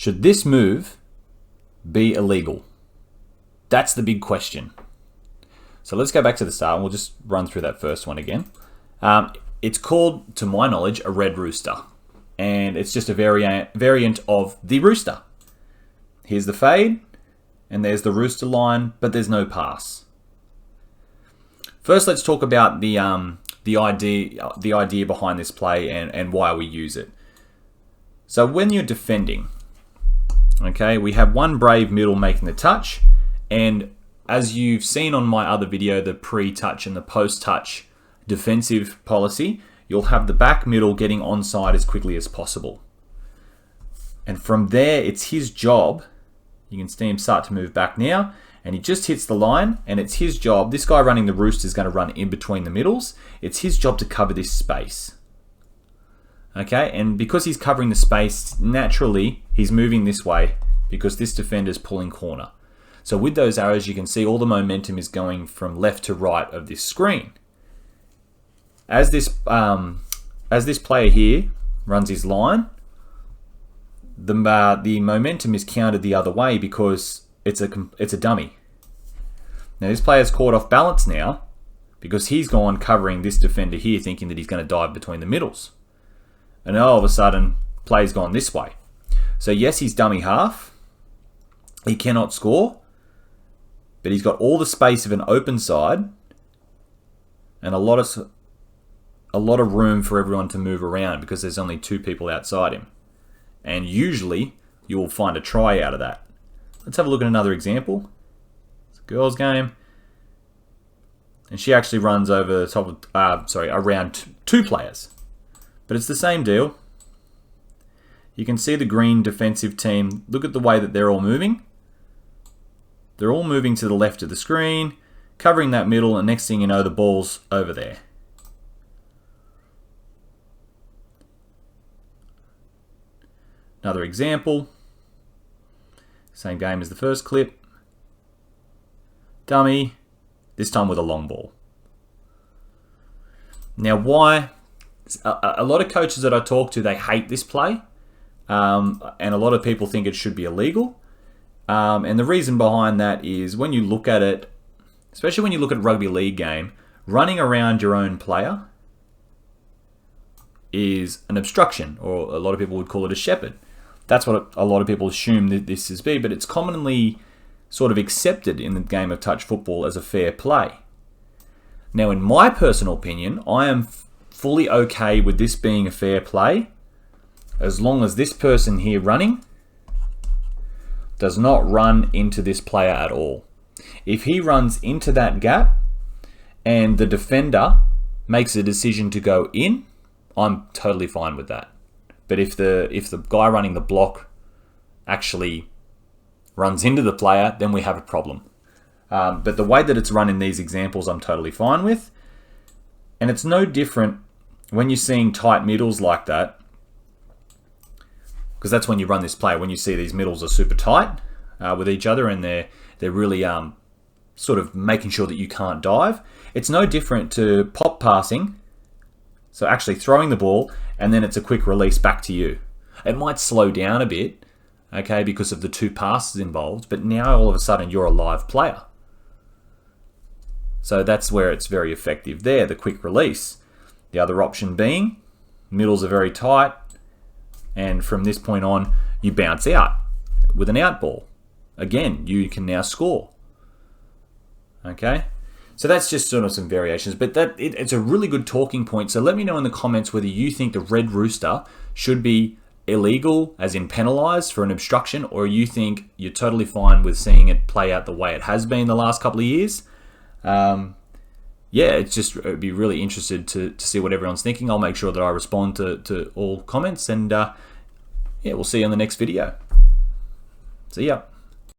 Should this move be illegal? That's the big question. So let's go back to the start and we'll just run through that first one again. It's called, to my knowledge, a red rooster. And it's just a variant of the rooster. Here's the fade, and there's the rooster line, but there's no pass. First, let's talk about the idea behind this play and why we use it. So when you're defending, okay, we have one brave middle making the touch, and as you've seen on my other video, the pre-touch and the post-touch defensive policy, you'll have the back middle getting onside as quickly as possible. And from there, it's his job. You can see him start to move back now, and he just hits the line, and it's his job. This guy running the rooster is going to run in between the middles. It's his job to cover this space. Okay, and because he's covering the space, naturally, he's moving this way because this defender's pulling corner. So with those arrows, you can see all the momentum is going from left to right of this screen. As this player here runs his line, the momentum is counted the other way because it's a dummy. Now this player's caught off balance now because he's gone covering this defender here, thinking that he's going to dive between the middles, and all of a sudden, play's gone this way. So yes, he's dummy half. He cannot score, but he's got all the space of an open side and a lot of room for everyone to move around because there's only two people outside him. And usually, you will find a try out of that. Let's have a look at another example. It's a girls' game. And she actually runs over the top of, around two players. But it's the same deal. You can see the green defensive team. Look at the way that they're all moving. They're all moving to the left of the screen, covering that middle, and next thing you know, the ball's over there. Another example. Same game as the first clip. Dummy, this time with a long ball. Now why? A lot of coaches that I talk to, they hate this play. And a lot of people think it should be illegal. And the reason behind that is when you look at it, especially when you look at a rugby league game, running around your own player is an obstruction, or a lot of people would call it a shepherd. That's what a lot of people assume that this is be, but it's commonly sort of accepted in the game of touch football as a fair play. Now, in my personal opinion, I am fully okay with this being a fair play as long as this person here running does not run into this player at all. If he runs into that gap and the defender makes a decision to go in, I'm totally fine with that. But if the guy running the block actually runs into the player, then we have a problem. But the way that it's run in these examples, I'm totally fine with. And it's no different when you're seeing tight middles like that, because that's when you run this play. When you see these middles are super tight with each other and they're really sort of making sure that you can't dive. It's no different to pop passing, so actually throwing the ball, and then it's a quick release back to you. It might slow down a bit, okay, because of the two passes involved, but now all of a sudden you're a live player. So that's where it's very effective there, the quick release. The other option being, middles are very tight, and from this point on, you bounce out with an out ball. Again, you can now score. Okay? So that's just sort of some variations, but it's a really good talking point. So let me know in the comments whether you think the red rooster should be illegal, as in penalised for an obstruction, or you think you're totally fine with seeing it play out the way it has been the last couple of years. Yeah, it'd be really interested to see what everyone's thinking. I'll make sure that I respond to all comments, and yeah, we'll see you on the next video. See ya.